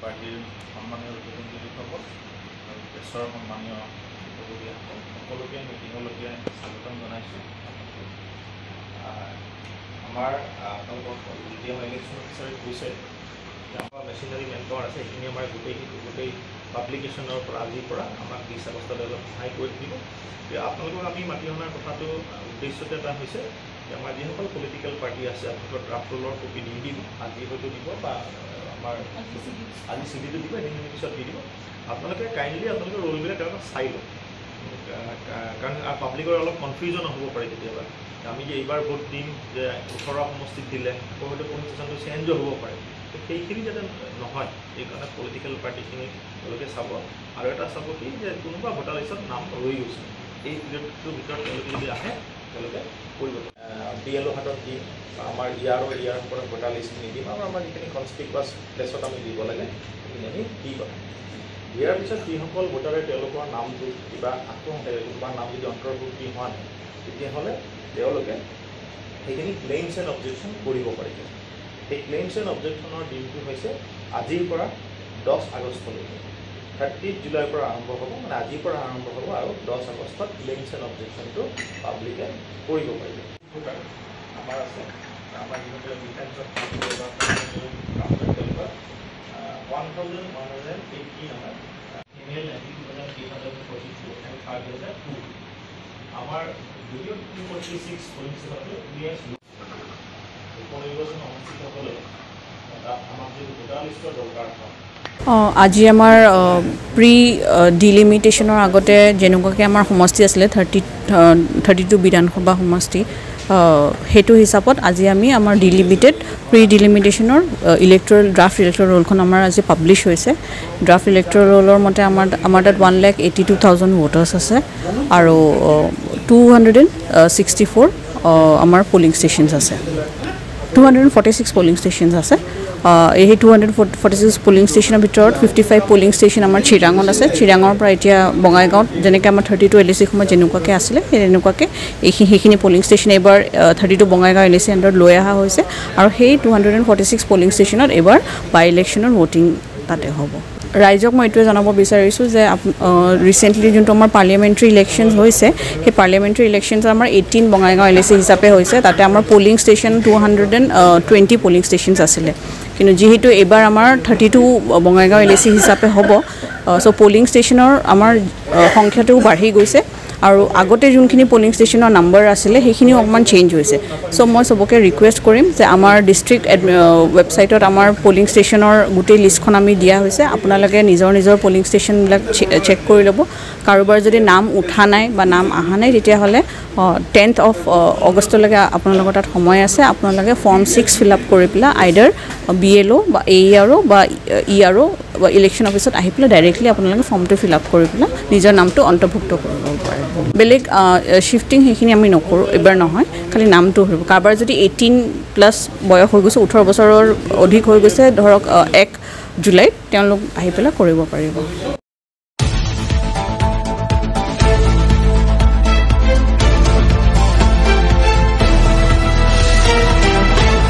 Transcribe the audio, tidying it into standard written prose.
পাৰ্টিৰ সন্মানীয় প্ৰতিনিধিসকল আৰু প্ৰেছৰ সন্মানীয় উপভোগীসকল সকলোকে মিটিঙলৈকে স্বাগতম জনাইছোঁ। আমাৰ আপোনালোকৰ যেতিয়া ইলেকশ্যন অফিচাৰে কৈছে যে আমাৰ মেচিনাৰী মেন পাৱাৰ আছে, সেইখিনি আমাৰ গোটেই পাব্লিকেশ্যনৰ পৰা আজিৰ পৰা আমাক 20 আগষ্টলৈ অলপ সহায় কৰি দিব। আপোনালোকক আমি মাতি অনাৰ কথাটো উদ্দেশ্যটো এটা হৈছে যে আমাৰ যিসকল পলিটিকেল পাৰ্টি আছে আপোনালোকৰ ড্ৰাফ্ট ৰোলৰ কপি দি দিব, আজি হয়তো দিব বা আমাৰ আজি চিডিটো দিব, সেইখিনি পিছত দি দিব। আপোনালোকে কাইণ্ডলি আপোনালোকৰ ৰোলবিলাক অলপ চাই লওক, কাৰণ পাব্লিকৰ অলপ কনফিউজন হ'ব পাৰে কেতিয়াবা। আমি যে এইবাৰ ভোট দিম যে 18 সমষ্টিত দিলে আকৌ হয়তো কনফিউজনটো চেঞ্জো হ'ব পাৰে, সেইখিনি যাতে নহয় সেইকাৰণে পলিটিকেল পাৰ্টিখিনি তেওঁলোকে চাব। আৰু এটা চাব কি যে কোনোবা ভোটাৰ লিষ্টত নাম ৰৈ গৈছে, এই পিৰিয়ডটোৰ ভিতৰত তেওঁলোকে যদি আহে তেওঁলোকে কৰিব। BLO হাতত দিম বা আমাৰ ইয়াৰ পৰা ভোটাৰ লিষ্টখিনি দিম আৰু আমাৰ যিখিনি কনস্পিকুৱাছ প্লেছত আমি দিব লাগে সেইখিনি আমি দি পঠাম। দিয়াৰ পিছত যিসকল ভোটাৰে তেওঁলোকৰ নামটো কিবা আকৌ কোনোবা নাম যদি অন্তৰ্ভুক্তি হোৱা নাই তেতিয়াহ'লে তেওঁলোকে সেইখিনি ক্লেইমছ এণ্ড অবজেকশ্যন কৰিব পাৰিব। সেই ক্লেইমছ এণ্ড অবজেকশ্যনৰ দিনটো হৈছে আজিৰ পৰা 10 আগষ্টলৈকে। 30 জুলাইৰ পৰা আৰম্ভ হ'ব, মানে আজিৰ পৰা আৰম্ভ হ'ব আৰু 10 আগষ্টত ক্লেইমছ এণ্ড অবজেকশ্যনটো পাব্লিকে কৰিব পাৰিব। আমাৰ আছে আমাৰ যিহেতু ডিফেন্সত 1118 আমাৰ ফিমেল 92,842 and 5,002 আমাৰ যদিও 246 পলিং ষ্টেচনটো উপনিৰ্বাচন অনুষ্ঠিত হ'লে আমাক যদি ভোটাৰ লিষ্টৰ দৰকাৰ হয়। আজি আমাৰ প্ৰি ডিলিমিটেশ্যনৰ আগতে যেনেকুৱাকৈ আমাৰ সমষ্টি আছিলে 32 বিধানসভা সমষ্টি, সেইটো হিচাপত আজি আমি আমাৰ ডিলিমিটেড প্ৰি ডিলিমিটেশ্যনৰ ড্ৰাফ্ট ইলেক্ট্ৰল ৰোলখন আমাৰ আজি পাব্লিছ হৈছে। ড্ৰাফ্ট ইলেক্ট্ৰল ৰোলৰ মতে আমাৰ তাত 1,82,000 ভোটাৰ্ছ আছে আৰু 264 আমাৰ পলিং ষ্টেচনছ আছে, 246 পলিং ষ্টেচনছ আছে। এই 246 পলিং ষ্টেচনৰ ভিতৰত 55 পলিং ষ্টেচন আমাৰ চিৰাঙত আছে। চিৰাঙৰ পৰা এতিয়া বঙাইগাঁৱত যেনেকৈ আমাৰ 32 LAC সময়ত যেনেকুৱাকৈ আছিলে সেই তেনেকুৱাকৈ সেইখিনি পলিং ষ্টেচন এইবাৰ 32 বঙাইগাঁও LAC আণ্ডাৰত লৈ অহা হৈছে আৰু সেই 246 পলিং ষ্টেচনত এইবাৰ বাই ইলেকশ্যনৰ ভোটিং তাতে হ'ব। ৰাইজক মই এইটোৱে জনাব বিচাৰিছোঁ যে ৰিচেণ্টলি যোনটো আমাৰ পাৰ্লিয়ামেণ্টাৰী ইলেকশ্যনছ হৈছে সেই পাৰ্লিয়ামেণ্টাৰী ইলেকশ্যনছ আমাৰ 18 বঙাইগাঁও LAC হিচাপে হৈছে। তাতে আমাৰ পলিং ষ্টেচন 220 পলিং ষ্টেচনছ আছিলে, কিন্তু যিহেতু এইবাৰ আমাৰ 32 বঙাইগাঁও LAC হিচাপে হ'ব, চ' পলিং ষ্টেচনৰ আমাৰ সংখ্যাটোও বাঢ়ি গৈছে আৰু আগতে যোনখিনি পলিং ষ্টেচনৰ নাম্বাৰ আছিলে সেইখিনিও অকণমান চেঞ্জ হৈছে। চ' মই চবকে ৰিকুৱেষ্ট কৰিম যে আমাৰ ডিষ্ট্ৰিক্ট ৱেবছাইটত আমাৰ পলিং ষ্টেচনৰ গোটেই লিষ্টখন আমি দিয়া হৈছে, আপোনালোকে নিজৰ পলিং ষ্টেচনবিলাক চেক কৰি ল'ব। কাৰোবাৰ যদি নাম উঠা নাই বা নাম অহা নাই তেতিয়াহ'লে 10th আগষ্টলৈকে আপোনালোকৰ তাত সময় আছে। আপোনালোকে ফৰ্ম 6 ফিল আপ কৰি পেলাই আইডাৰ BLO বা AERO বা ERO বা ইলেকশ্যন অফিচত আহি পেলাই ডাইৰেক্টলি আপোনালোকে ফৰ্মটো ফিল আপ কৰি পেলাই নিজৰ নামটো অন্তৰ্ভুক্ত কৰিব পাৰে। বেলেগ শ্বিফটিং সেইখিনি আমি নকৰোঁ, এইবাৰ নহয়, খালি নামটো হ'ব। কাৰোবাৰ যদি 18+ বয়স হৈ গৈছে, 18 বছৰৰ অধিক হৈ গৈছে ধৰক 1 জুলাইত তেওঁলোক আহি পেলাই কৰিব পাৰিব।